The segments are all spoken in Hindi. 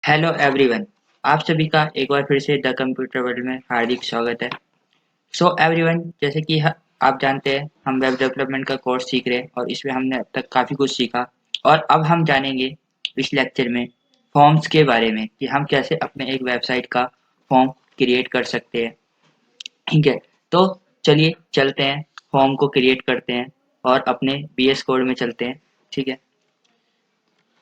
Hello everyone. आप सभी का एक बार फिर से द कंप्यूटर वर्ल्ड में हार्दिक स्वागत है। सो एवरीवन, जैसे कि आप जानते हैं हम वेब डेवलपमेंट का कोर्स सीख रहे हैं और इसमें हमने अब तक काफ़ी कुछ सीखा। और अब हम जानेंगे इस लेक्चर में फॉर्म्स के बारे में कि हम कैसे अपने एक वेबसाइट का फॉर्म क्रिएट कर सकते हैं। ठीक है, तो चलिए चलते हैं, फॉर्म को क्रिएट करते हैं और अपने बीएस कोड में चलते हैं। ठीक है,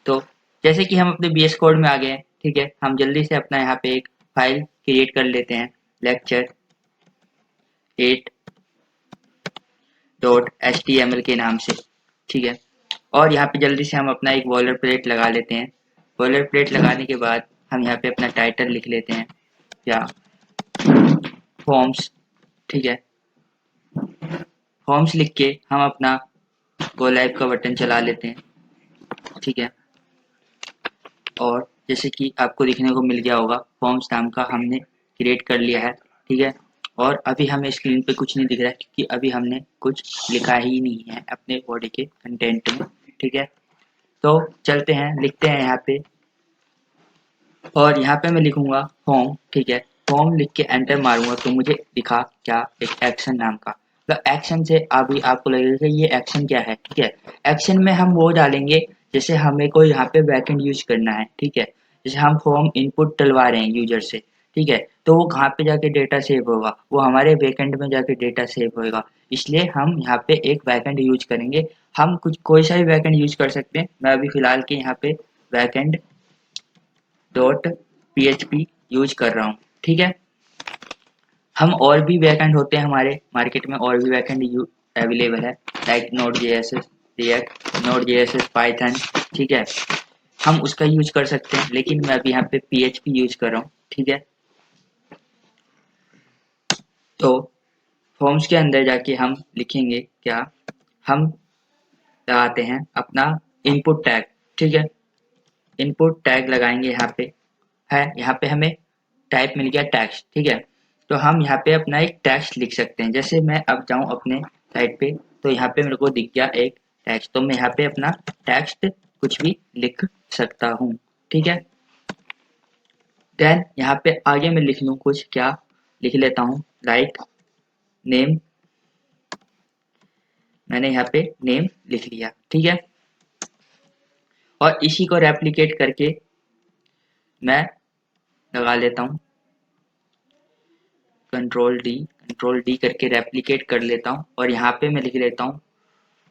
तो जैसे कि हम अपने बीएस कोड में आ गए हैं, ठीक है, हम जल्दी से अपना यहाँ पे एक फाइल क्रिएट कर लेते हैं, lecture 8.html के नाम से। ठीक है, और यहाँ पे जल्दी से हम अपना एक बॉलर प्लेट लगा लेते हैं। बॉलर प्लेट लगाने के बाद हम यहाँ पे अपना टाइटल लिख लेते हैं या फॉर्म्स। ठीक है, फॉर्म्स लिख के हम अपना गो लाइव का बटन चला लेते हैं। ठीक है, और जैसे कि आपको दिखने को मिल गया होगा, फॉर्म्स नाम का हमने क्रिएट कर लिया है। ठीक है, और अभी हमें स्क्रीन पे कुछ नहीं दिख रहा है क्योंकि अभी हमने कुछ लिखा ही नहीं है अपने बॉडी के कंटेंट में। ठीक है, तो चलते हैं, लिखते हैं यहाँ पे, और यहाँ पे मैं लिखूंगा फॉर्म। ठीक है, फॉर्म लिख के एंटर मारूंगा तो मुझे दिखा क्या, एक एक्शन नाम का। तो एक्शन से अभी आपको लगेगा कि ये एक्शन क्या है। ठीक है, एक्शन में हम वो डालेंगे जैसे हमें कोई यहाँ पे बैकएंड यूज करना है। ठीक है, जैसे हम फॉर्म इनपुट डलवा रहे हैं यूजर से। ठीक है, तो वो कहाँ पे जाके डेटा सेव होगा, वो हमारे बैकएंड में जाके डेटा सेव होगा। इसलिए हम यहाँ पे एक बैकएंड यूज करेंगे। हम कुछ कोई सा भी बैकएंड यूज कर सकते हैं। मैं अभी फिलहाल के यहाँ पे बैकएंड डॉट पीएचपी यूज कर रहा हूँ। ठीक है, हम और भी बैकएंड होते हैं हमारे मार्केट में, और भी बैकएंड अवेलेबल है, like node JSS, react, node JSS, Python. ठीक है, हम उसका यूज कर सकते हैं, लेकिन मैं अभी यहाँ पे पीएचपी यूज कर रहा हूँ। ठीक है, तो फॉर्म्स के अंदर जाके हम लिखेंगे क्या, हम लगाते हैं अपना इनपुट टैग। ठीक है, इनपुट टैग लगाएंगे यहाँ पे, है यहाँ पे हमें टाइप मिल गया टेक्स्ट। ठीक है, तो हम यहाँ पे अपना एक टेक्स्ट लिख सकते हैं। जैसे मैं अब जाऊँ अपने साइट पे, तो यहाँ पे मेरे को दिख गया एक टेक्स्ट, तो मैं यहाँ पे अपना टेक्स्ट कुछ भी लिख सकता हूँ। ठीक है, देन यहाँ पे आगे मैं लिख लूँ कुछ, क्या लिख लेता हूँ, लाइक नेम। मैंने यहाँ पे नेम लिख लिया। ठीक है, और इसी को रेप्लिकेट करके मैं लगा लेता हूँ, कंट्रोल डी करके रेप्लिकेट कर लेता हूँ, और यहाँ पे मैं लिख लेता हूँ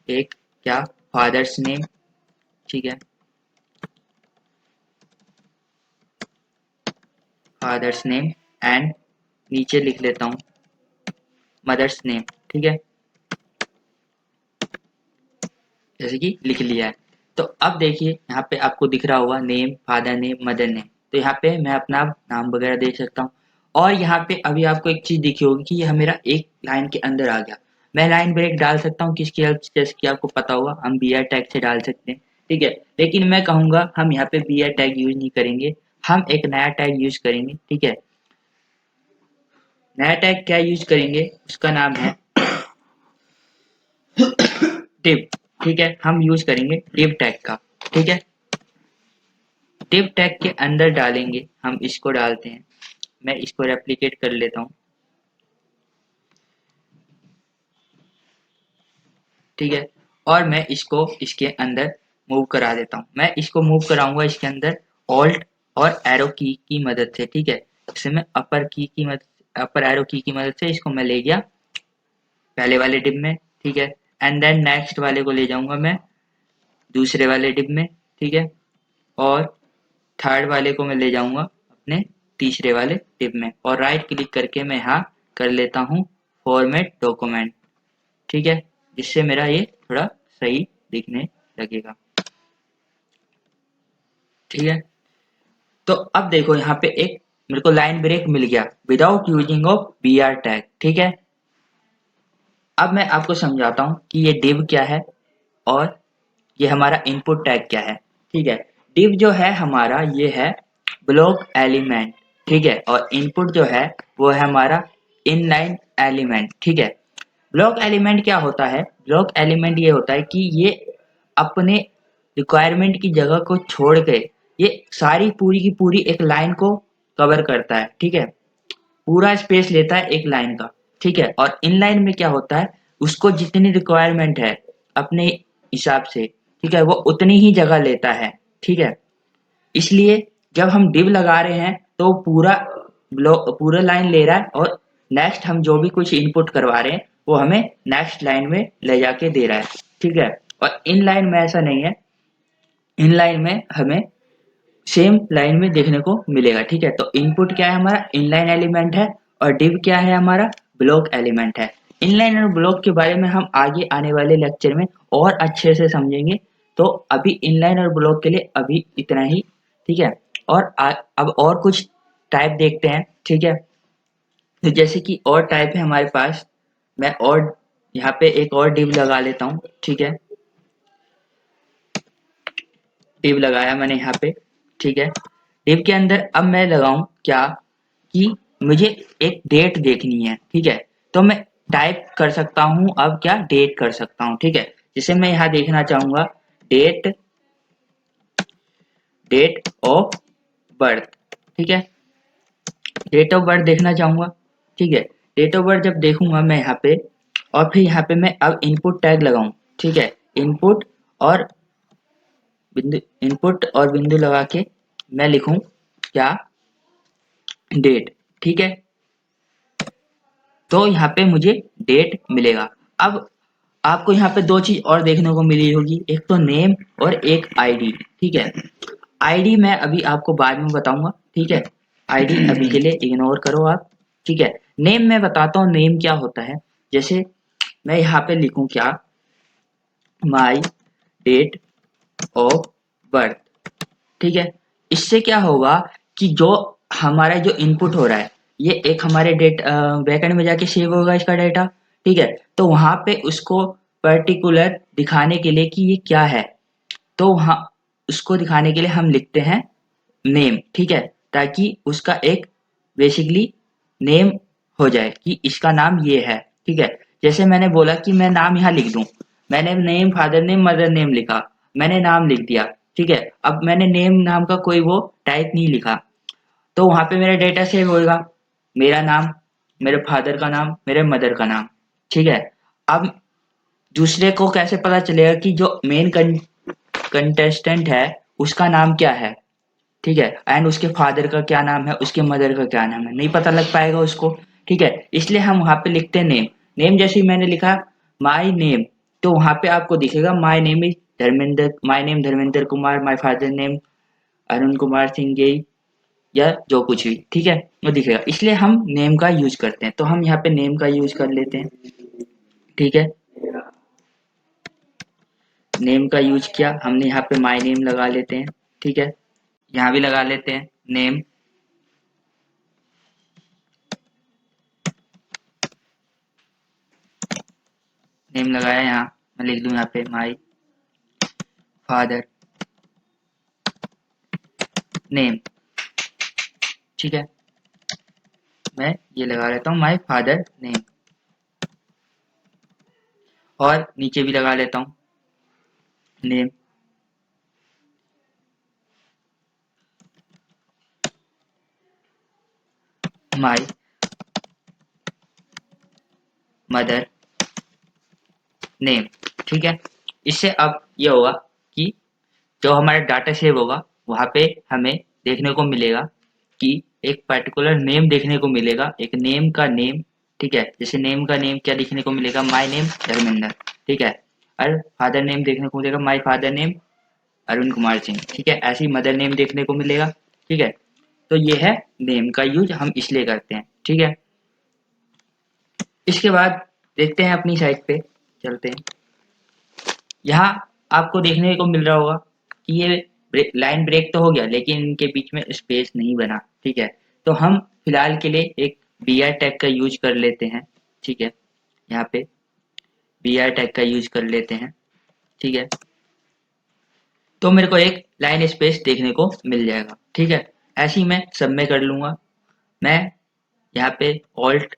एक क्या, फादर्स नेम। ठीक है, फादर्स नेम, एंड नीचे लिख लेता हूँ मदर्स नेम। ठीक है, जैसे कि लिख लिया है। तो अब देखिए यहाँ पे आपको दिख रहा होगा name, father name, mother name. तो यहाँ पे मैं अपना नाम वगैरह दे सकता हूँ। और यहाँ पे अभी आपको एक चीज दिखी होगी कि यह मेरा एक लाइन के अंदर आ गया। मैं लाइन ब्रेक डाल सकता हूँ किसकी हेल्प से, जैसे कि आपको पता होगा हम बी आर टैग से डाल सकते हैं। ठीक है, लेकिन मैं कहूंगा हम यहाँ पे बी आर टैग यूज नहीं करेंगे, हम एक नया टैग यूज करेंगे। ठीक है, नया टैग क्या यूज करेंगे, उसका नाम है div। ठीक है, हम यूज करेंगे div टैग का। ठीक है, div टैग के अंदर डालेंगे, हम इसको डालते हैं, मैं इसको रेप्लिकेट कर लेता हूँ। ठीक है, और मैं इसको इसके अंदर मूव करा देता हूँ। मैं इसको मूव कराऊंगा इसके अंदर ऑल्ट और एरो की मदद से। ठीक है, जैसे मैं अपर एरो की मदद से इसको मैं ले गया पहले वाले डिब में। ठीक है, एंड देन नेक्स्ट वाले को ले जाऊंगा मैं दूसरे वाले डिब में। ठीक है, और थर्ड वाले को मैं ले जाऊंगा अपने तीसरे वाले डिब में, और राइट क्लिक करके मैं यहाँ कर लेता हूँ फॉर्मेट डॉक्यूमेंट। ठीक है, जिससे मेरा ये थोड़ा सही दिखने लगेगा। ठीक है, तो अब देखो यहाँ पे एक मेरे को लाइन ब्रेक मिल गया, without using of B R tag. ठीक है, अब मैं आपको समझाता हूँ कि ये div क्या है और ये हमारा इनपुट टैग क्या है। ठीक है, div जो है हमारा ये है ब्लॉक एलिमेंट। ठीक है, और इनपुट जो है वो है हमारा इनलाइन एलिमेंट। ठीक है, ब्लॉक एलिमेंट क्या होता है, ब्लॉक एलिमेंट ये होता है कि ये अपने रिक्वायरमेंट की जगह को छोड़ के ये सारी पूरी की पूरी एक लाइन को कवर करता है, ठीक है, पूरा स्पेस लेता है एक लाइन का, ठीक है। और इनलाइन में क्या होता है, उसको जितनी रिक्वायरमेंट है अपने हिसाब से, ठीक है, वो उतनी ही जगह लेता है, ठीक है। इसलिए जब हम div लगा रहे हैं तो पूरा लाइन ले रहा है, और नेक्स्ट हम जो भी कुछ इनपुट करवा रहे हैं वो हमें नेक्स्ट लाइन में ले जाके दे रहा है, ठीक है। और इन लाइन में ऐसा नहीं है, इन लाइन में हमें सेम लाइन में देखने को मिलेगा, ठीक है। तो इनपुट क्या है हमारा, इनलाइन एलिमेंट है, और div क्या है हमारा, ब्लॉक एलिमेंट है। इनलाइन और ब्लॉक के बारे में हम आगे आने वाले लेक्चर में और अच्छे से समझेंगे। तो अभी इनलाइन और ब्लॉक के लिए अभी इतना ही, ठीक है। और अब और कुछ टाइप देखते हैं, ठीक है। तो जैसे कि और टाइप है हमारे पास, मैं और यहाँ पे एक और div लगा लेता हूँ, ठीक है। div लगाया मैंने यहाँ पे, ठीक है। div के अंदर अब मैं लगाऊं क्या, कि मुझे एक डेट देखनी है, ठीक है। तो मैं टाइप कर सकता हूं, अब क्या डेट कर सकता हूं, ठीक है। जैसे मैं यहाँ देखना चाहूंगा डेट डेट ऑफ बर्थ, ठीक है, डेट ऑफ बर्थ देखना चाहूंगा, ठीक है। डेट ऑफ बर्थ जब देखूंगा मैं यहाँ पे, और फिर यहाँ पे मैं अब इनपुट टैग लगाऊं, ठीक है, इनपुट और बिंदु लगा के मैं लिखूं क्या, डेट, ठीक है। तो यहाँ पे मुझे डेट मिलेगा। अब आपको यहाँ पे दो चीज और देखने को मिली होगी, एक तो नेम और एक आईडी, ठीक है। आईडी मैं अभी आपको बाद में बताऊंगा, ठीक है। आईडी अभी के लिए इग्नोर करो आप, ठीक है। नेम मैं बताता हूँ नेम क्या होता है। जैसे मैं यहाँ पे लिखूं क्या, माई डेट ऑफ बर्थ, ठीक है। इससे क्या होगा कि जो हमारा जो इनपुट हो रहा है, ये एक हमारे बैकएंड में जाके सेव होगा इसका डेटा, ठीक है। तो वहां पे उसको पर्टिकुलर दिखाने के लिए कि ये क्या है, तो वहां उसको दिखाने के लिए हम लिखते हैं नेम, ठीक है, ताकि उसका एक बेसिकली नेम हो जाए कि इसका नाम ये है, ठीक है। जैसे मैंने बोला कि मैं नाम यहाँ लिख दूं, मैंने name, father name, mother name लिखा, मैंने नाम लिख दिया, ठीक है। अब मैंने नेम नाम का कोई वो टाइप नहीं लिखा, तो वहां पे मेरा डेटा सेव होगा, मेरा नाम, मेरे फादर का नाम, मेरे मदर का नाम, ठीक है। अब दूसरे को कैसे पता चलेगा कि जो मेन कंटेस्टेंट है उसका नाम क्या है, ठीक है, एंड उसके फादर का क्या नाम है, उसके मदर का क्या नाम है, नहीं पता लग पाएगा उसको, ठीक है। इसलिए हम वहां पे लिखते हैं नेम। नेम जैसे ही मैंने लिखा माई नेम, तो वहां पे आपको दिखेगा my name is Dharmendra, my name Dharmendra Kumar, my father name Arun Kumar Singh गे, या जो कुछ भी, ठीक है, वो दिखेगा। इसलिए हम नेम का यूज करते हैं, तो हम यहाँ पे नेम का यूज कर लेते हैं, ठीक है। नेम का यूज किया हमने, यहाँ पे माई नेम लगा लेते हैं, ठीक है। यहाँ भी लगा लेते हैं नेम, नेम लगाया, यहाँ मैं लिख दूं यहाँ पे माई फादर नेम, ठीक है। मैं ये लगा लेता हूँ माई फादर नेम, और नीचे भी लगा लेता हूँ नेम, माई मदर नेम, ठीक है। इससे अब ये होगा कि जो हमारा डाटा सेव होगा वहां पे हमें देखने को मिलेगा कि एक पर्टिकुलर नेम देखने को मिलेगा, एक नेम का नेम, ठीक है। जैसे नेम का नेम क्या देखने को मिलेगा, माई नेम धर्मेंद्र, ठीक है। और फादर नेम देखने को मिलेगा माई फादर नेम अरुण कुमार सिंह, ठीक है। ऐसी मदर नेम देखने को मिलेगा, ठीक है। तो ये है नेम का यूज हम इसलिए करते हैं, ठीक है। इसके बाद देखते हैं अपनी साइट पे चलते हैं। यहाँ आपको देखने को मिल रहा होगा कि ये लाइन ब्रेक तो हो गया, लेकिन इनके बीच में स्पेस नहीं बना, ठीक है। तो हम फिलहाल के लिए एक बी आर टैग का यूज कर लेते हैं, ठीक है। यहाँ पे बी आर टैग का यूज कर लेते हैं, ठीक है। तो मेरे को एक लाइन स्पेस देखने को मिल जाएगा, ठीक है। ऐसे ही मैं सब में कर लूंगा। मैं यहाँ पे ऑल्ट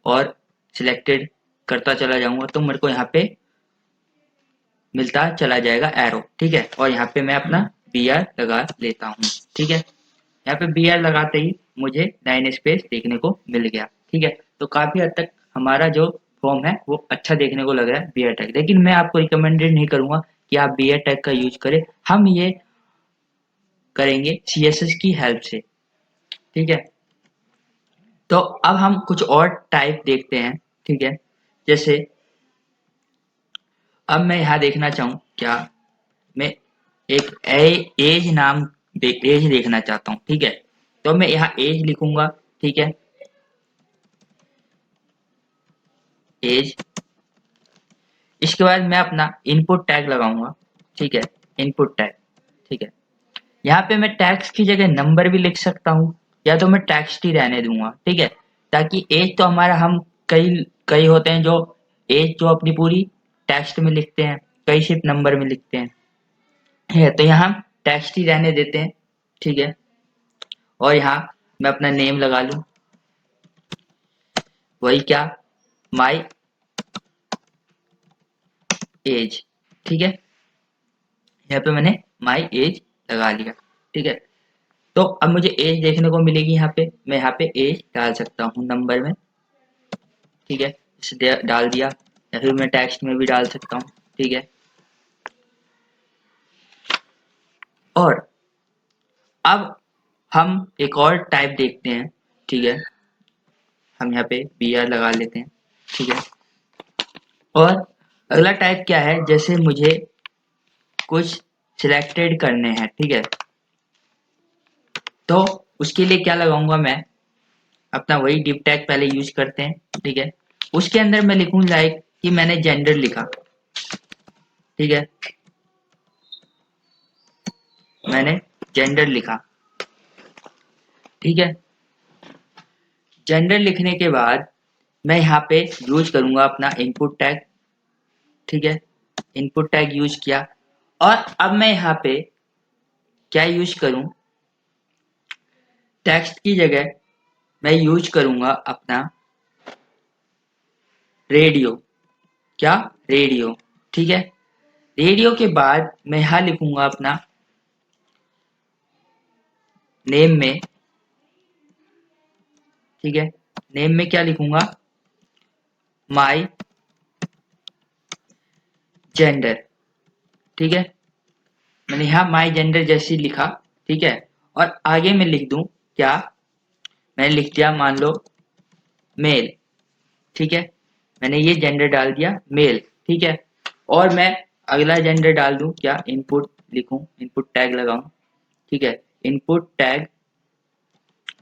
और सिलेक्टेड करता चला जाऊंगा, तो मेरे को यहाँ पे मिलता चला जाएगा एरो, ठीक है। और यहाँ पे मैं अपना बी आर लगा लेता हूँ। ठीक है, यहाँ पे बी आर लगाते ही मुझे 9 स्पेस देखने को मिल गया। ठीक है, तो काफी हद तक हमारा जो फॉर्म है वो अच्छा देखने को लग रहा है बी आर टैग, लेकिन मैं आपको रिकमेंडेड नहीं करूंगा कि आप बी आर टैग का यूज करें। हम ये करेंगे CSS की हेल्प से। ठीक है, तो अब हम कुछ और टाइप देखते हैं। ठीक है, जैसे अब मैं यहाँ देखना चाहूँ क्या, मैं एक एज नाम एज देखना चाहता हूँ। ठीक है, तो मैं यहाँ एज लिखूंगा। ठीक है, एज, इसके बाद मैं अपना इनपुट टैग लगाऊंगा। ठीक है, इनपुट टैग। ठीक है, यहाँ पे मैं टैग्स की जगह नंबर भी लिख सकता हूँ, या तो मैं टेक्स्ट ही रहने दूंगा। ठीक है, ताकि एज तो हमारा, हम कई कई होते हैं जो एज जो अपनी पूरी टेक्स्ट में लिखते हैं, कई सिर्फ नंबर में लिखते हैं। है, तो यहाँ हम टेक्स्ट ही रहने देते हैं। ठीक है, और यहाँ मैं अपना नेम लगा लूँ, वही क्या, माई एज। ठीक है, यहाँ पे मैंने माई एज लगा लिया। ठीक है, तो अब मुझे एज देखने को मिलेगी। यहाँ पे मैं यहाँ पे एज डाल सकता हूँ नंबर में। ठीक है, इसे डाल दिया, या फिर मैं टेक्स्ट में भी डाल सकता हूँ। ठीक है, और अब हम एक और टाइप देखते हैं। ठीक है, हम यहाँ पे बी आर लगा लेते हैं। ठीक है, और अगला टाइप क्या है, जैसे मुझे कुछ सिलेक्टेड करने हैं। ठीक है, तो उसके लिए क्या लगाऊंगा मैं, अपना वही डिव टैग पहले यूज करते हैं। ठीक है, उसके अंदर मैं लिखूं लाइक कि मैंने जेंडर लिखा। ठीक है, मैंने जेंडर लिखा। ठीक है, जेंडर लिखने के बाद मैं यहाँ पे यूज करूंगा अपना इनपुट टैग। ठीक है, इनपुट टैग यूज किया, और अब मैं यहाँ पे क्या यूज करूं, टेक्स्ट की जगह मैं यूज करूंगा अपना रेडियो। क्या, रेडियो। ठीक है, रेडियो के बाद मैं यहाँ लिखूंगा अपना नेम में। ठीक है, नेम में क्या लिखूंगा, माई जेंडर। ठीक है, मैंने यहाँ माई जेंडर जैसी लिखा। ठीक है, और आगे मैं लिख दूं क्या, मैंने लिख दिया मान लो मेल। ठीक है, मैंने ये जेंडर डाल दिया मेल। ठीक है, और मैं अगला जेंडर डाल दूं क्या, इनपुट लिखूं, इनपुट टैग लगाऊं। ठीक है, इनपुट टैग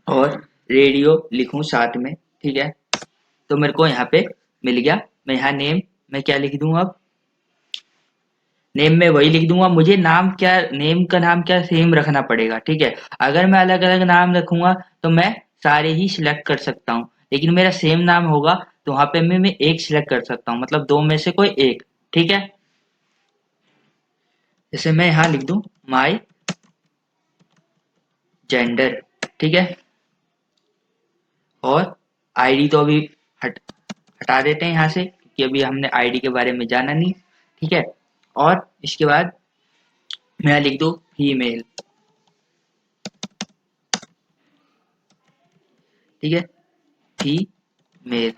और रेडियो लिखूं साथ में। ठीक है, तो मेरे को यहाँ पे मिल गया। मैं यहाँ नेम में क्या लिख दूंगा, अब नेम में वही लिख दूंगा। मुझे नाम क्या, नेम का नाम क्या सेम रखना पड़ेगा। ठीक है, अगर मैं अलग अलग नाम रखूंगा तो मैं सारे ही सिलेक्ट कर सकता हूँ, लेकिन मेरा सेम नाम होगा तो वहां पे मैं एक सिलेक्ट कर सकता हूँ, मतलब दो में से कोई एक। ठीक है, जैसे मैं यहाँ लिख दूं माई जेंडर। ठीक है, और आईडी तो अभी हटा देते हैं यहाँ से, क्योंकि अभी हमने आईडी के बारे में जाना नहीं। ठीक है, और इसके बाद मैं यहाँ लिख दूं फीमेल। ठीक है, फीमेल,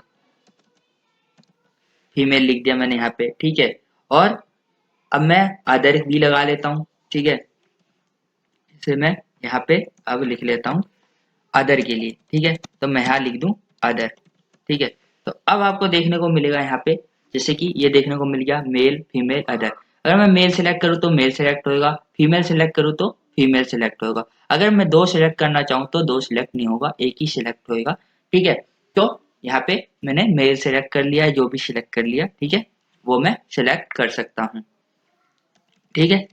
फीमेल लिख दिया मैंने यहाँ पे। ठीक है, और अब मैं अदर भी लगा लेता हूँ। ठीक है, इसे मैं यहाँ पे अब लिख लेता हूँ अदर के लिए। ठीक है, तो मैं यहाँ लिख दूं अदर। ठीक है, तो अब आपको देखने को मिलेगा यहाँ पे, जैसे कि ये देखने को मिल गया मेल फीमेल अदर। अगर मैं मेल सेलेक्ट करूँ तो मेल सेलेक्ट होगा, फीमेल सेलेक्ट करूँ तो फीमेल सेलेक्ट होगा। अगर मैं दो सेलेक्ट करना चाहूँ तो दो सेलेक्ट नहीं होगा, एक ही सेलेक्ट होगा। ठीक है, तो यहाँ पे मैंने मेल सेलेक्ट कर लिया है, जो भी सिलेक्ट कर लिया। ठीक है, वो मैं सिलेक्ट कर सकता हूँ। ठीक है,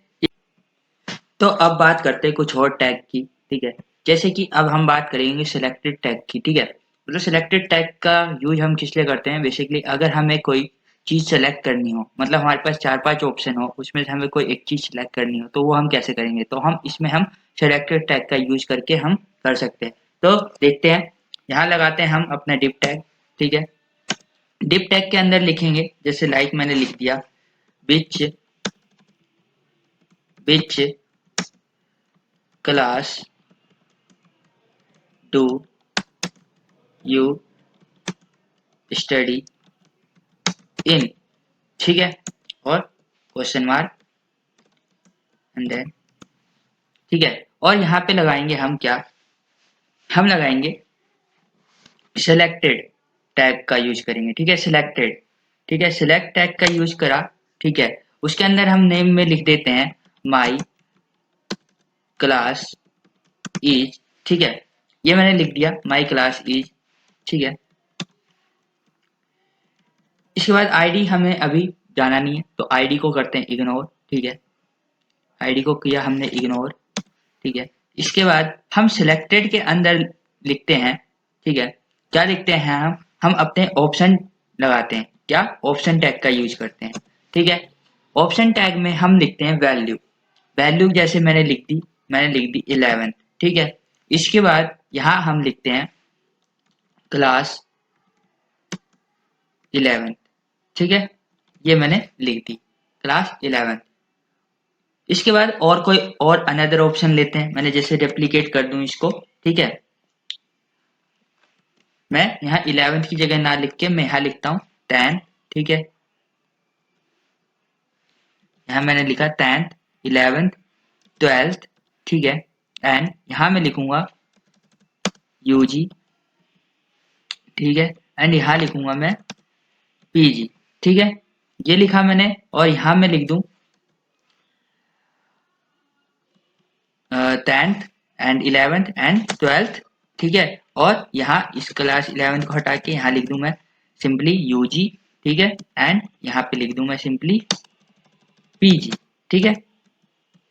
तो अब बात करते हैं कुछ और टैग की। ठीक है, जैसे कि अब हम बात करेंगे सिलेक्टेड टैग की। ठीक है, मतलब सिलेक्टेड टैग का यूज हम किस लिए करते हैं, बेसिकली अगर हमें कोई चीज सेलेक्ट करनी हो, मतलब हमारे पास 4-5 ऑप्शन हो, उसमें से हमें कोई एक चीज सेलेक्ट करनी हो, तो वो हम कैसे करेंगे, तो हम इसमें हम सिलेक्टेड टैग का यूज करके हम कर सकते हैं। तो देखते हैं, यहाँ लगाते हैं हम अपना डिप टैग। ठीक है, डिप टैग के अंदर लिखेंगे, जैसे लाइक मैंने लिख दिया which which class do you study in, ठीक है, और क्वेश्चन मार्क एंड देन, ठीक है। और यहाँ पे लगाएंगे हम क्या, हम लगाएंगे सिलेक्टेड टैग का यूज करेंगे, ठीक है, सिलेक्टेड, ठीक है, सिलेक्ट टैग का यूज करा, ठीक है। उसके अंदर हम नेम में लिख देते हैं माई क्लास इज, ठीक है, ये मैंने लिख दिया माई क्लास इज, ठीक है। इसके बाद आईडी हमें अभी जाना नहीं है, तो आईडी को करते हैं इग्नोर, ठीक है, आईडी को किया हमने इग्नोर, ठीक है। इसके बाद हम सिलेक्टेड के अंदर लिखते हैं, ठीक है, क्या लिखते हैं हम अपने ऑप्शन लगाते हैं, क्या, ऑप्शन टैग का यूज करते हैं, ठीक है। ऑप्शन टैग में हम लिखते हैं वैल्यू, वैल्यू जैसे मैंने लिख दी 11, ठीक है। इसके बाद यहाँ हम लिखते हैं क्लास 11, ठीक है, ये मैंने लिख दी क्लास 11। इसके बाद और कोई और अनदर ऑप्शन लेते हैं, मैंने जैसे रेप्लिकेट कर दूं इसको, ठीक है, मैं यहाँ 11th की जगह ना लिख के मैं यहाँ लिखता हूँ 10, ठीक है, यहाँ मैंने लिखा 10th 11th 12th, ठीक है, एंड यहाँ मैं लिखूंगा यूजी, ठीक है, एंड यहाँ लिखूंगा मैं पीजी, ठीक है, ये लिखा मैंने। और यहाँ मैं लिख दूं 10th and 11th and 12th, ठीक है। और यहाँ इस क्लास 11th को हटा के यहाँ लिख दूं मैं सिंपली यूजी, ठीक है, एंड यहाँ पे लिख दूं मैं सिंपली पीजी, ठीक है,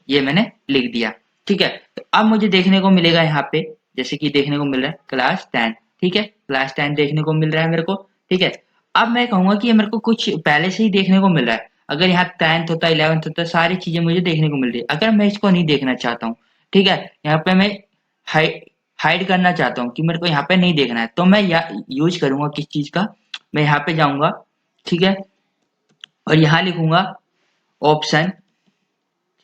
ये मैंने लिख दिया, ठीक है। तो अब मुझे देखने को मिलेगा यहाँ पे, जैसे कि देखने को मिल रहा है क्लास 10, ठीक है, क्लास 10 देखने को मिल रहा है मेरे को, ठीक है। अब मैं कहूंगा कि ये मेरे को कुछ पहले से ही देखने को मिल रहा है, अगर यहाँ 10th होता 11th होता सारी चीजें मुझे देखने को मिल रही है। अगर मैं इसको नहीं देखना चाहता हूँ, ठीक है, यहाँ पे मैं हाइड करना चाहता हूँ कि मेरे को यहाँ पे नहीं देखना है, तो मैं यूज करूंगा किस चीज का, मैं यहाँ पे जाऊंगा, ठीक है, और यहाँ लिखूंगा ऑप्शन,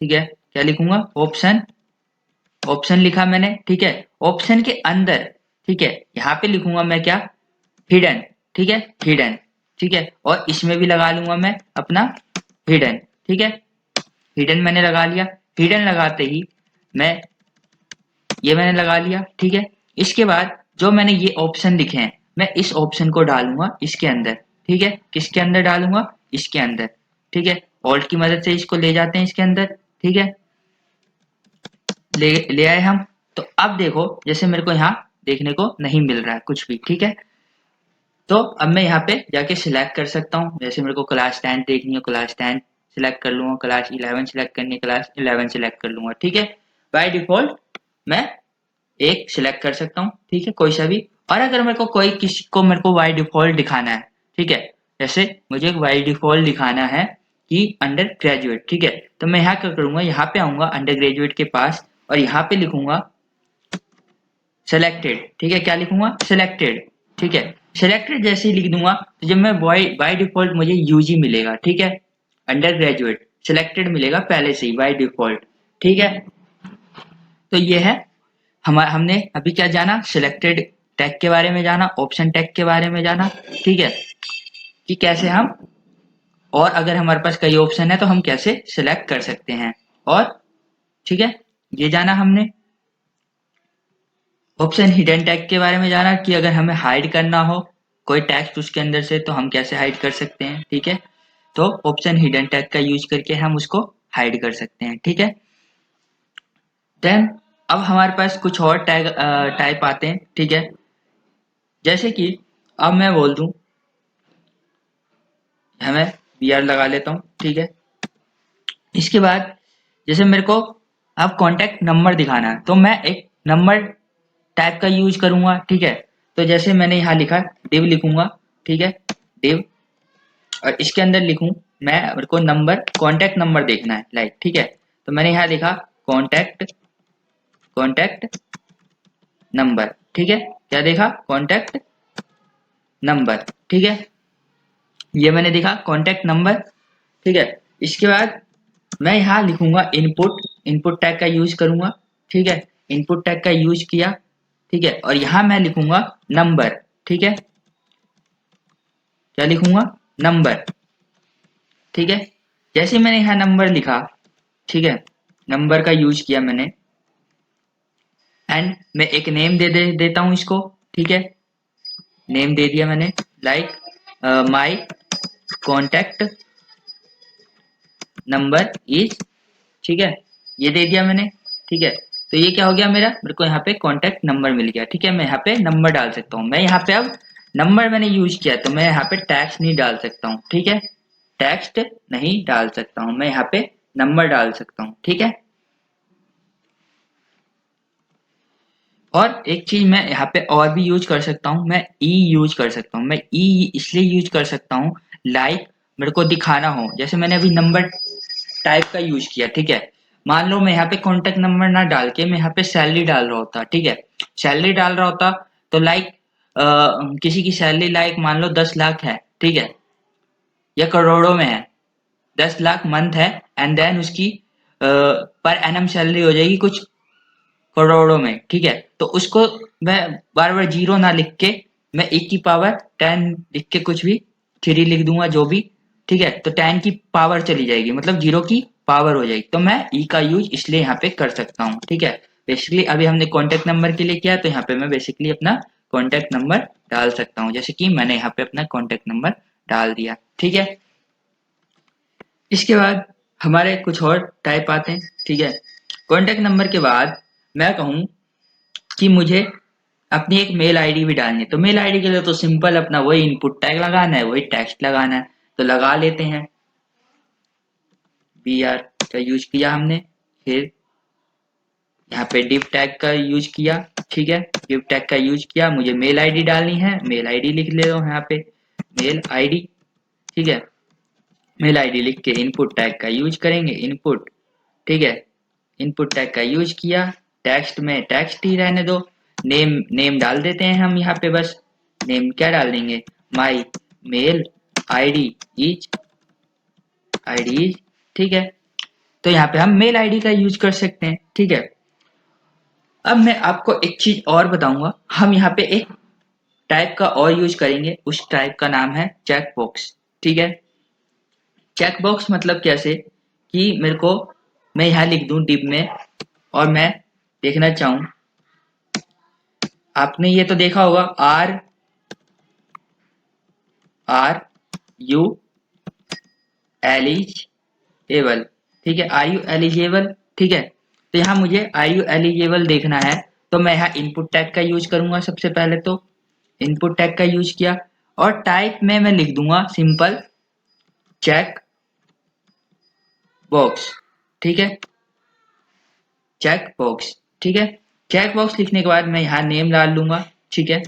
ठीक है, क्या लिखूंगा ऑप्शन, ऑप्शन लिखा मैंने, ठीक है। ऑप्शन के अंदर, ठीक है, यहाँ पे लिखूंगा मैं क्या, हिडन, ठीक है, हिडन, ठीक है, और इसमें भी लगा लूंगा मैं अपना हिडन, ठीक है, हिडन मैंने लगा लिया। हिडन लगाते ही मैं ये मैंने लगा लिया, ठीक है। इसके बाद जो मैंने ये ऑप्शन लिखे हैं मैं इस ऑप्शन को डालूंगा इसके अंदर, ठीक है, किसके अंदर डालूंगा, इसके अंदर, ठीक है, ऑल्ट की मदद से इसको ले जाते हैं इसके अंदर, ठीक है, ले आए हम। तो अब देखो जैसे मेरे को यहाँ देखने को नहीं मिल रहा है कुछ भी, ठीक है, तो अब मैं यहाँ पे जाके सिलेक्ट कर सकता हूँ, जैसे मेरे को क्लास 10 देखनी है क्लास 10 सिलेक्ट कर लूंगा, क्लास 11 सिलेक्ट करनी है क्लास 11 सिलेक्ट कर लूंगा, ठीक है। बाय डिफॉल्ट मैं एक सिलेक्ट कर सकता हूँ, ठीक है, कोई सा भी। और अगर मेरे को कोई किसी को मेरे को बाय डिफॉल्ट दिखाना है, ठीक है, जैसे मुझे बाय डिफॉल्ट दिखाना है कि अंडर ग्रेजुएट, ठीक है, तो मैं यहाँ क्या करूंगा, यहाँ पे आऊंगा अंडर ग्रेजुएट के पास और यहाँ पे लिखूंगा सिलेक्टेड, ठीक है, क्या लिखूंगा सिलेक्टेड, ठीक है। सिलेक्टेड जैसे ही लिख दूंगा तो जब मैं बाय डिफॉल्ट मुझे यूजी मिलेगा, ठीक है, अंडर ग्रेजुएट सिलेक्टेड मिलेगा पहले से ही बाय डिफॉल्ट, ठीक है। तो ये है हमने अभी क्या जाना, सिलेक्टेड टैग के बारे में जाना, ऑप्शन टैग के बारे में जाना, ठीक है, कि कैसे हम, और अगर हमारे पास कई ऑप्शन है तो हम कैसे सिलेक्ट कर सकते हैं, और ठीक है, ये जाना हमने। ऑप्शन हिडन टैग के बारे में जाना कि अगर हमें हाइड करना हो कोई टेक्स्ट उसके अंदर से तो हम कैसे हाइड कर सकते हैं, ठीक है, तो ऑप्शन हिडन टैग का यूज करके हम उसको हाइड कर सकते हैं, ठीक है। देन अब हमारे पास कुछ और टैग टाइप आते हैं, ठीक है, जैसे कि अब मैं बोल दूं हमें BR लगा लेता हूं, ठीक है। इसके बाद जैसे मेरे को अब कॉन्टेक्ट नंबर दिखाना है तो मैं एक नंबर टाइप का यूज करूंगा, ठीक है। तो जैसे मैंने यहाँ लिखा डिव लिखूंगा, ठीक है, डिव, और इसके अंदर लिखूं मैं, मेरे को नंबर कॉन्टेक्ट नंबर देखना है लाइक, ठीक है, तो मैंने यहाँ लिखा कॉन्टेक्ट कॉन्टेक्ट नंबर, ठीक है, क्या देखा कॉन्टेक्ट नंबर, ठीक है, ये मैंने देखा कॉन्टेक्ट नंबर, ठीक है। इसके बाद मैं यहाँ लिखूंगा इनपुट, इनपुट टैग का यूज करूंगा, ठीक है, इनपुट टैग का यूज किया, ठीक है, और यहाँ मैं लिखूंगा नंबर, ठीक है, क्या लिखूंगा, नंबर, ठीक है। जैसे मैंने यहाँ नंबर लिखा, ठीक है, नंबर का यूज किया मैंने, एंड मैं एक नेम देता हूँ इसको, ठीक है, नेम दे दिया मैंने, like my contact number is, ठीक है, ये दे दिया मैंने, ठीक है। तो ये क्या हो गया, मेरे को यहाँ पे कॉन्टैक्ट नंबर मिल गया, ठीक है, मैं यहाँ पे नंबर डाल सकता हूँ। मैं यहाँ पे अब नंबर मैंने यूज किया तो मैं यहाँ पे टैक्स नहीं डाल सकता हूँ, ठीक है, टेक्स्ट नहीं डाल सकता हूँ, मैं यहाँ पे नंबर डाल सकता हूँ, ठीक है। और एक चीज मैं यहाँ पे और भी यूज कर सकता हूँ, मैं ई यूज कर सकता हूँ। मैं ई इसलिए यूज कर सकता हूँ, लाइक मेरे को दिखाना हो, जैसे मैंने अभी नंबर टाइप का यूज किया, ठीक है, मान लो मैं यहाँ पे कॉन्टेक्ट नंबर ना डाल के मैं यहाँ पे सैलरी डाल रहा होता, ठीक है, सैलरी डाल रहा होता तो लाइक किसी की सैलरी लाइक मान लो 10 लाख है, ठीक है, या करोड़ों में है, 10 लाख मंथ है, एंड देन उसकी पर एनम सैलरी हो जाएगी कुछ करोड़ों में, ठीक है। तो उसको मैं बार बार जीरो ना लिख के मैं e की पावर 10 लिख के कुछ भी 3 लिख दूंगा जो भी, ठीक है, तो 10 की पावर चली जाएगी, मतलब जीरो की पावर हो जाएगी। तो मैं ई का यूज इसलिए यहाँ पे कर सकता हूँ, ठीक है। बेसिकली अभी हमने कॉन्टेक्ट नंबर के लिए किया तो यहाँ पे मैं बेसिकली अपना कॉन्टेक्ट नंबर डाल सकता हूँ, जैसे कि मैंने यहाँ पे अपना कॉन्टेक्ट नंबर डाल दिया, ठीक है। इसके बाद हमारे कुछ और टाइप आते हैं, ठीक है। कॉन्टेक्ट नंबर के बाद मैं कहूँ कि मुझे अपनी एक मेल आईडी भी डालनी है, तो मेल आईडी के लिए तो सिंपल अपना वही इनपुट टैग लगाना है, वही टेक्स्ट लगाना है, तो लगा लेते हैं। बी आर का यूज किया हमने, फिर यहाँ पे डिव टैग का यूज किया, ठीक है, डिव टैग का यूज किया, मुझे मेल आईडी डालनी है, मेल आईडी लिख ले रहा हूँ यहाँ पे, मेल आईडी, ठीक है, मेल आईडी लिख के इनपुट टैग का यूज करेंगे, इनपुट, ठीक है, इनपुट टैग का यूज किया, टेक्स्ट में टेक्स्ट ही रहने दो, नेम नेम डाल देते हैं हम यहाँ पे, बस नेम क्या डाल देंगे, माई मेल आईडी इज, ठीक है। तो यहाँ पे हम मेल आईडी का यूज कर सकते हैं, ठीक है। अब मैं आपको एक चीज और बताऊंगा, हम यहाँ पे एक टाइप का और यूज करेंगे, उस टाइप का नाम है चेक बॉक्स, ठीक है। चेक बॉक्स मतलब कैसे कि मेरे को, मैं यहाँ लिख दूं डिब में और मैं देखना चाहूं, आपने ये तो देखा होगा आर यू एलिजिबल, ठीक है, आर यू एलिजिबल, ठीक है। तो यहाँ मुझे आर यू एलिजिबल देखना है, तो मैं यहाँ इनपुट टैग का यूज करूंगा, सबसे पहले तो इनपुट टैग का यूज किया, और टाइप में मैं लिख दूंगा सिंपल चेक बॉक्स, ठीक है, चेक बॉक्स, ठीक है। चेक बॉक्स लिखने के बाद मैं यहाँ नेम डाल लूंगा, ठीक है,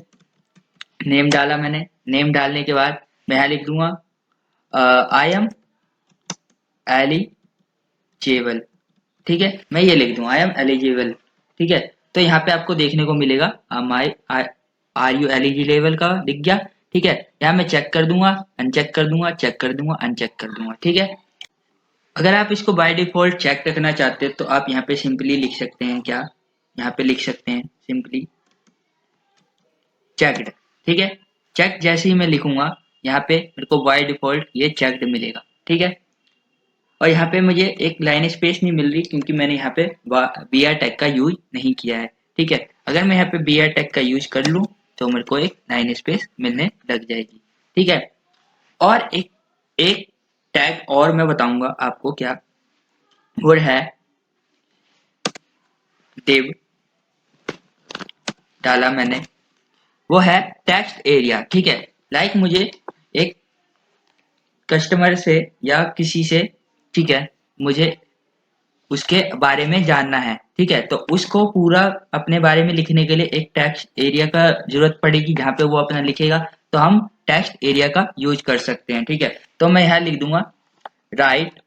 नेम डाला मैंने, नेम डालने के बाद मैं यहाँ लिख दूंगा आई एम एलिजिबल, ठीक है, मैं ये लिख दूं आई एम एलिजिबल, ठीक है। तो यहाँ पे आपको देखने को मिलेगा माई आर यू एलिजिबल का दिख गया, ठीक है। यहाँ मैं चेक कर दूंगा, अनचेक कर दूंगा, चेक कर दूंगा, अनचेक कर दूंगा, ठीक है। अगर आप इसको बाय डिफॉल्ट चेक रखना चाहते हैं तो आप यहाँ पे सिंपली लिख सकते हैं, क्या यहाँ पे लिख सकते हैं सिंपली चेक्ड, ठीक है। चेक जैसे ही मैं लिखूंगा यहाँ पे मेरे को बाय डिफॉल्ट ये चेक्ड मिलेगा, ठीक है। और यहाँ पे मुझे एक लाइन स्पेस नहीं मिल रही क्योंकि मैंने यहाँ पे बी आर टैग का यूज नहीं किया है, ठीक है। अगर मैं यहाँ पे बी आर टैग का यूज कर लूँ तो मेरे को एक लाइन स्पेस मिलने लग जाएगी, ठीक है। और एक एक टैग और मैं बताऊंगा आपको क्या, वो है div, डाला मैंने, वो है टेक्स्ट एरिया, ठीक है। लाइक मुझे एक कस्टमर से या किसी से, ठीक है, मुझे उसके बारे में जानना है, ठीक है, तो उसको पूरा अपने बारे में लिखने के लिए एक टेक्स्ट एरिया का जरूरत पड़ेगी जहाँ पे वो अपना लिखेगा, तो हम टेक्स्ट एरिया का यूज कर सकते हैं, ठीक है। तो मैं यहाँ लिख दूंगा right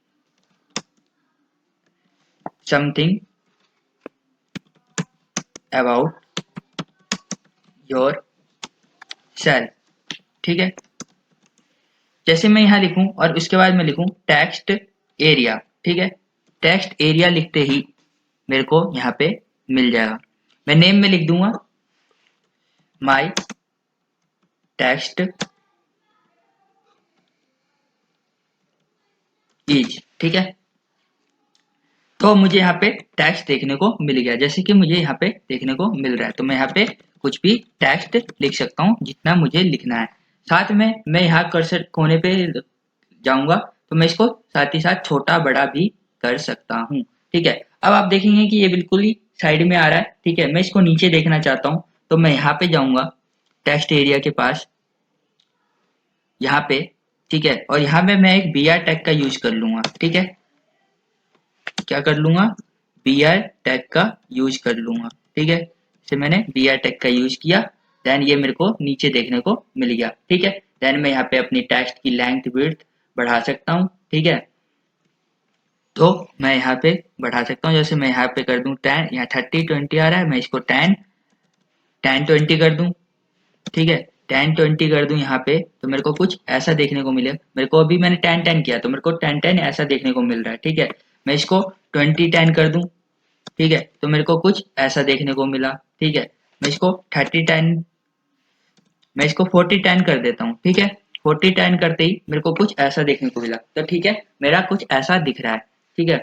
something about your self, ठीक है। जैसे मैं यहाँ लिखूं और उसके बाद मैं लिखूं टेक्स्ट एरिया, ठीक है, टेक्स्ट एरिया लिखते ही मेरे को यहाँ पे मिल जाएगा। मैं नेम में लिख दूंगा माई टेक्स्ट इज, ठीक है। तो मुझे यहाँ पे टेक्स्ट देखने को मिल गया, जैसे कि मुझे यहाँ पे देखने को मिल रहा है। तो मैं यहाँ पे कुछ भी टेक्स्ट लिख सकता हूँ जितना मुझे लिखना है। साथ में मैं यहाँ कर्सर कोने पे जाऊंगा तो मैं इसको साथ ही साथ छोटा बड़ा भी कर सकता हूँ, ठीक है। अब आप देखेंगे कि ये बिल्कुल ही साइड में आ रहा है, ठीक है। मैं इसको नीचे देखना चाहता हूँ तो मैं यहाँ पे जाऊंगा टेक्स्ट एरिया के पास, यहाँ पे, ठीक है। और यहाँ पे मैं एक BR टैग का यूज कर लूंगा, ठीक है। क्या कर लूंगा? BR टैग का यूज कर लूंगा, ठीक है। इसे मैंने BR टैग का यूज किया, देन ये मेरे को नीचे देखने को मिल गया, ठीक है। देन मैं यहाँ पे अपनी टेक्स्ट की लेंथ विड्थ बढ़ा सकता हूँ, ठीक है। तो मैं यहाँ पे बढ़ा सकता हूँ, जैसे मैं यहाँ पे कर दूं 10, यहाँ 30-20 आ रहा है, मैं इसको 10-20 कर दूं, ठीक है। 10-20 कर दूं यहाँ पे तो मेरे को कुछ ऐसा देखने को मिले। मेरे को अभी मैंने 10-10 किया तो मेरे को 10-10 ऐसा देखने को मिल रहा है, ठीक है। मैं इसको 20-10 कर दूं, ठीक है, तो मेरे को कुछ ऐसा देखने को मिला, ठीक है। मैं इसको 30-10, मैं इसको 40-10 कर देता हूँ, ठीक है। 40-10 करते ही मेरे को कुछ ऐसा देखने को मिला, तो ठीक है, मेरा कुछ ऐसा दिख रहा है, ठीक है।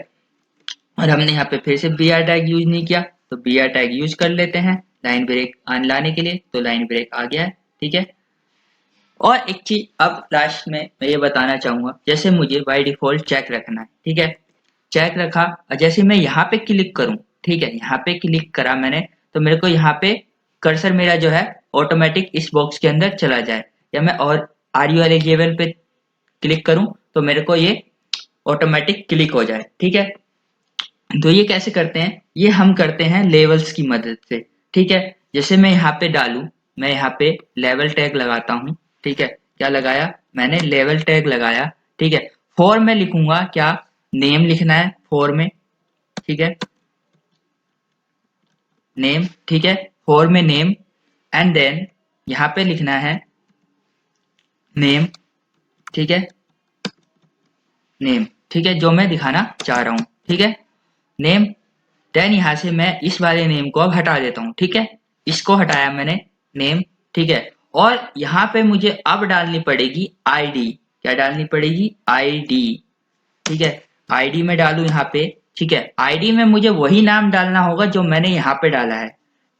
और हमने यहाँ पे फिर से BR टैग यूज नहीं किया तो BR टैग यूज कर लेते हैं लाइन ब्रेक लाने के लिए। तो लाइन ब्रेक आ गया है, ठीक है। और एक चीज अब लास्ट में मैं ये बताना चाहूंगा, जैसे मुझे बाय डिफॉल्ट चेक रखना है, ठीक है। चेक रखा और जैसे मैं यहाँ पे क्लिक करूं, ठीक है, यहाँ पे क्लिक करा मैंने तो मेरे को यहाँ पे कर्सर मेरा जो है ऑटोमेटिक इस बॉक्स के अंदर चला जाए, या मैं और आर यू एलिजिबल पे क्लिक करूं तो मेरे को ये ऑटोमेटिक क्लिक हो जाए, ठीक है। तो ये कैसे करते हैं? ये हम करते हैं लेवल्स की मदद से, ठीक है। जैसे मैं यहाँ पे डालूं, मैं यहाँ पे लेवल टैग लगाता हूँ, ठीक है। क्या लगाया? मैंने लेवल टैग लगाया, ठीक है। फॉर में लिखूंगा क्या? नेम लिखना है फॉर में, ठीक है, नेम, ठीक है। फॉर में नेम एंड देन यहाँ पे लिखना है नेम, ठीक है, नेम, ठीक है, जो मैं दिखाना चाह रहा हूँ, ठीक है, नेम। देन यहाँ से मैं इस वाले नेम को अब हटा देता हूँ, ठीक है। इसको हटाया मैंने नेम, ठीक है। और यहाँ पे मुझे अब डालनी पड़ेगी आईडी। क्या डालनी पड़ेगी? आईडी, ठीक है। आईडी में डालू यहाँ पे, ठीक है। आईडी में मुझे वही नाम डालना होगा जो मैंने यहाँ पे डाला है,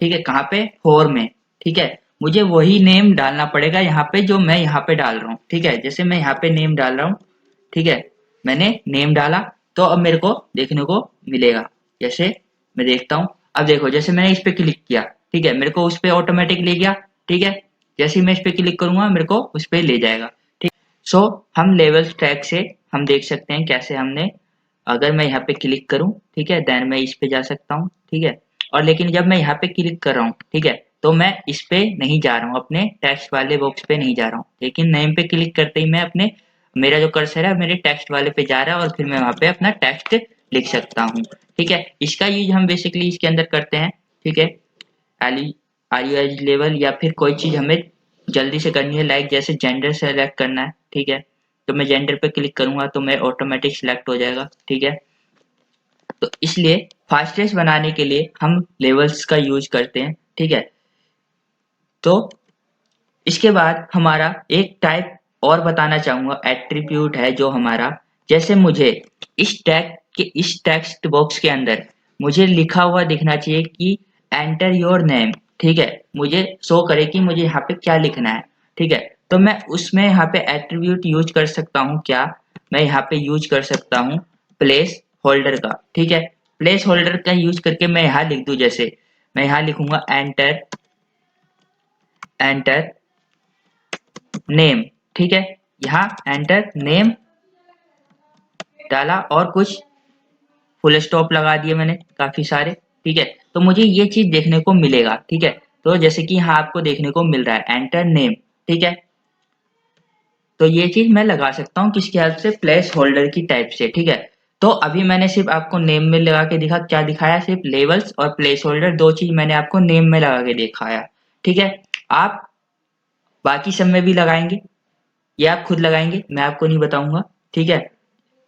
ठीक है। कहाँ पे? फॉर में, ठीक है। मुझे वही नेम डालना पड़ेगा यहाँ पे जो मैं यहाँ पे डाल रहा हूँ, ठीक है। जैसे मैं यहाँ पे नेम डाल रहा हूँ, ठीक है, मैंने नेम डाला तो अब मेरे को देखने को मिलेगा। जैसे मैं देखता हूँ, अब देखो जैसे मैंने इस पे क्लिक किया, ठीक है, मेरे को उस पे ऑटोमेटिक ले गया, ठीक है। जैसे ही मैं इस पे क्लिक करूंगा मेरे को उस पे ले जाएगा, ठीक। सो हम लेवल ट्रैक से हम देख सकते हैं कैसे हमने, अगर मैं यहाँ पे क्लिक करूँ, ठीक है, देन मैं इस पे जा सकता हूँ, ठीक है। और लेकिन जब मैं यहाँ पे क्लिक कर रहा हूँ, ठीक है, तो मैं इस पे नहीं जा रहा हूँ, अपने टेक्स्ट वाले बॉक्स पे नहीं जा रहा हूँ, लेकिन नेम पे क्लिक करते ही मैं अपने, मेरा जो कर्सर है मेरे टेक्स्ट वाले पे जा रहा है और फिर मैं वहाँ पे अपना टेक्स्ट लिख सकता हूँ, ठीक है। इसका यूज हम बेसिकली इसके अंदर करते हैं, ठीक है। आर लेवल या फिर कोई चीज हमें जल्दी से करनी है, लाइक जैसे जेंडर सेलेक्ट करना है, ठीक है, तो मैं जेंडर पे क्लिक करूंगा तो मैं ऑटोमेटिक सिलेक्ट हो जाएगा, ठीक है। तो इसलिए फास्टेस्ट बनाने के लिए हम लेवल्स का यूज करते हैं, ठीक है। तो इसके बाद हमारा एक टाइप और बताना चाहूंगा, एट्रीब्यूट है जो हमारा, जैसे मुझे इस टैग के इस टेक्स्ट बॉक्स के अंदर मुझे लिखा हुआ दिखना चाहिए कि एंटर योर नेम, ठीक है, मुझे शो करे कि मुझे यहाँ पे क्या लिखना है, ठीक है। तो मैं उसमें यहाँ पे एट्रीब्यूट यूज कर सकता हूँ क्या? मैं यहाँ पे यूज कर सकता हूँ प्लेस होल्डर का, ठीक है। प्लेस होल्डर का यूज करके मैं यहाँ लिख दूं, जैसे मैं यहाँ लिखूंगा एंटर एंटर नेम, ठीक है। यहाँ एंटर नेम डाला और कुछ फुल स्टॉप लगा दिए मैंने काफी सारे, ठीक है। तो मुझे ये चीज देखने को मिलेगा, ठीक है। तो जैसे कि यहाँ आपको देखने को मिल रहा है एंटर नेम, ठीक है। तो ये चीज मैं लगा सकता हूँ किसकी हेल्प से? प्लेस होल्डर की टाइप से, ठीक है। तो अभी मैंने सिर्फ आपको नेम में लगा के दिखा, क्या दिखाया? सिर्फ लेवल्स और प्लेस होल्डर, दो चीज मैंने आपको नेम में लगा के दिखाया, ठीक है। आप बाकी सब में भी लगाएंगे, ये आप खुद लगाएंगे, मैं आपको नहीं बताऊंगा, ठीक है।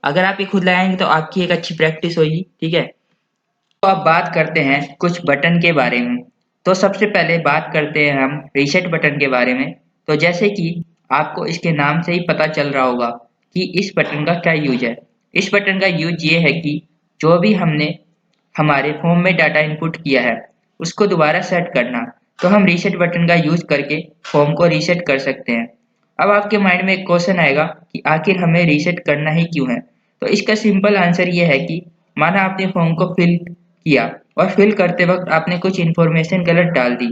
अगर आप ये खुद लगाएंगे तो आपकी एक अच्छी प्रैक्टिस होगी, ठीक है। तो अब बात करते हैं कुछ बटन के बारे में। तो सबसे पहले बात करते हैं हम रीसेट बटन के बारे में। तो जैसे कि आपको इसके नाम से ही पता चल रहा होगा कि इस बटन का क्या यूज है। इस बटन का यूज ये है कि जो भी हमने हमारे फॉर्म में डाटा इनपुट किया है उसको दोबारा सेट करना। तो हम रीसेट बटन का यूज करके फॉर्म को रीसेट कर सकते हैं। अब आपके माइंड में एक क्वेश्चन आएगा कि आखिर हमें रीसेट करना ही क्यों है। तो इसका सिंपल आंसर ये है कि माना आपने फॉर्म को फिल किया और फिल करते वक्त आपने कुछ इन्फॉर्मेशन गलत डाल दी।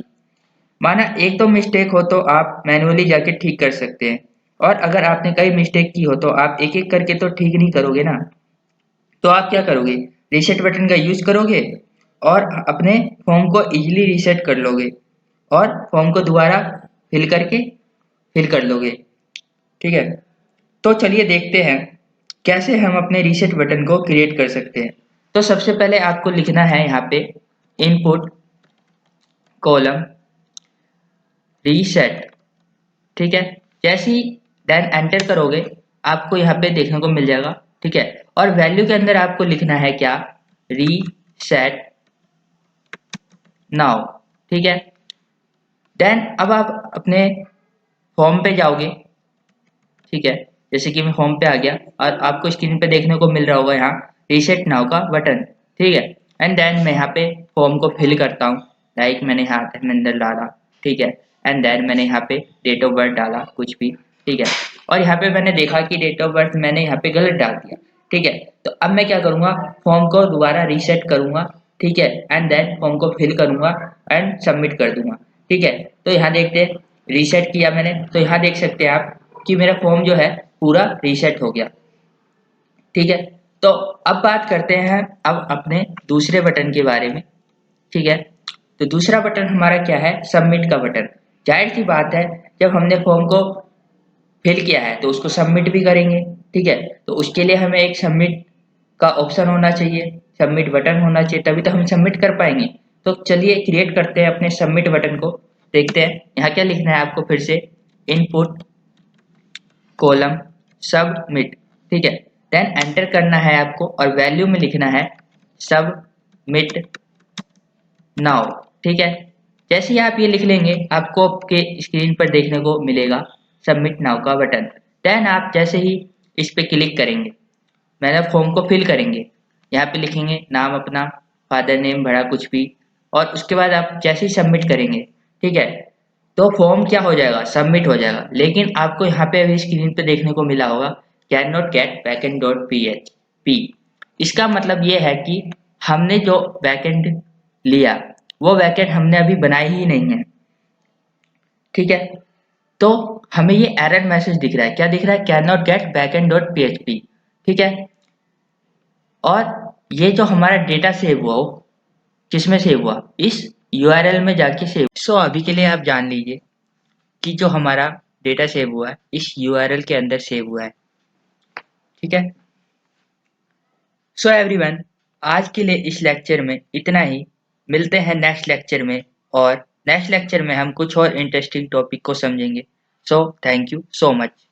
माना एक तो मिस्टेक हो तो आप मैन्युअली जाके ठीक कर सकते हैं, और अगर आपने कई मिस्टेक की हो तो आप एक एक करके तो ठीक नहीं करोगे ना। तो आप क्या करोगे, रीसेट बटन का यूज करोगे और अपने फॉर्म को इजीली रीसेट कर लोगे और फॉर्म को दोबारा फिल करके फिल कर लोगे। ठीक है, तो चलिए देखते हैं कैसे हम अपने रीसेट बटन को क्रिएट कर सकते हैं। तो सबसे पहले आपको लिखना है यहाँ पे इनपुट कॉलम रीसेट। ठीक है, जैसे ही देन एंटर करोगे आपको यहाँ पे देखने को मिल जाएगा। ठीक है, और वैल्यू के अंदर आपको लिखना है क्या, रीसेट नाउ। ठीक है, देन अब आप अपने फॉर्म पे जाओगे। ठीक है, जैसे कि मैं होम पे आ गया और आपको स्क्रीन पे देखने को मिल रहा होगा यहाँ रीसेट नाउ का बटन। ठीक है, एंड देन मैं यहाँ पे फॉर्म को फिल करता हूँ। लाइक मैंने यहाँ धर्मेंद्र डाला। ठीक है, एंड देन मैंने यहाँ पे डेट ऑफ बर्थ डाला कुछ भी। ठीक है, और यहाँ पे मैंने देखा कि डेट ऑफ बर्थ मैंने यहाँ पे गलत डाल दिया। ठीक है, तो अब मैं क्या करूँगा, फॉर्म को दोबारा रीसेट करूँगा। ठीक है, एंड देन फॉर्म को फिल करूँगा एंड सबमिट कर दूंगा। ठीक है, तो यहाँ देखते हैं रीसेट किया मैंने, तो यहाँ देख सकते हैं आप कि मेरा फॉर्म जो है पूरा रीसेट हो गया। ठीक है, तो अब बात करते हैं अब अपने दूसरे बटन के बारे में। ठीक है, तो दूसरा बटन हमारा क्या है, सबमिट का बटन। जाहिर सी बात है, जब हमने फॉर्म को फिल किया है तो उसको सबमिट भी करेंगे। ठीक है, तो उसके लिए हमें एक सबमिट का ऑप्शन होना चाहिए, सबमिट बटन होना चाहिए, तभी तो हम सबमिट कर पाएंगे। तो चलिए क्रिएट करते हैं अपने सबमिट बटन को। देखते हैं यहाँ क्या लिखना है आपको, फिर से इनपुट कॉलम सबमिट। ठीक है, देन एंटर करना है आपको और वैल्यू में लिखना है सबमिट नाउ। ठीक है, जैसे ही आप ये लिख लेंगे आपको आपके स्क्रीन पर देखने को मिलेगा सबमिट नाउ का बटन। देन आप जैसे ही इस पे क्लिक करेंगे, मैंने फॉर्म को फिल करेंगे, यहाँ पे लिखेंगे नाम अपना, फादर नेम भरा कुछ भी, और उसके बाद आप जैसे ही सबमिट करेंगे, ठीक है, तो फॉर्म क्या हो जाएगा, सबमिट हो जाएगा। लेकिन आपको यहाँ पे अभी स्क्रीन पे देखने को मिला होगा can not gate backend dot P. इसका मतलब ये है कि हमने जो बैकएंड लिया वो बैकएंड हमने अभी बनाई ही नहीं है। ठीक है, तो हमें ये एरर मैसेज दिख रहा है, क्या दिख रहा है, can not gate backend dot P. ठीक है, और ये जो हमारा डेटा सेव हुआ वो किसमें सेव हुआ, इस यूआरएल में जाके सेव। सो अभी के लिए आप जान लीजिए कि जो हमारा डेटा सेव हुआ है इस यूआरएल के अंदर सेव हुआ है। ठीक है, सो एवरीवन, आज के लिए इस लेक्चर में इतना ही। मिलते हैं नेक्स्ट लेक्चर में, और नेक्स्ट लेक्चर में हम कुछ और इंटरेस्टिंग टॉपिक को समझेंगे। So thank you so much.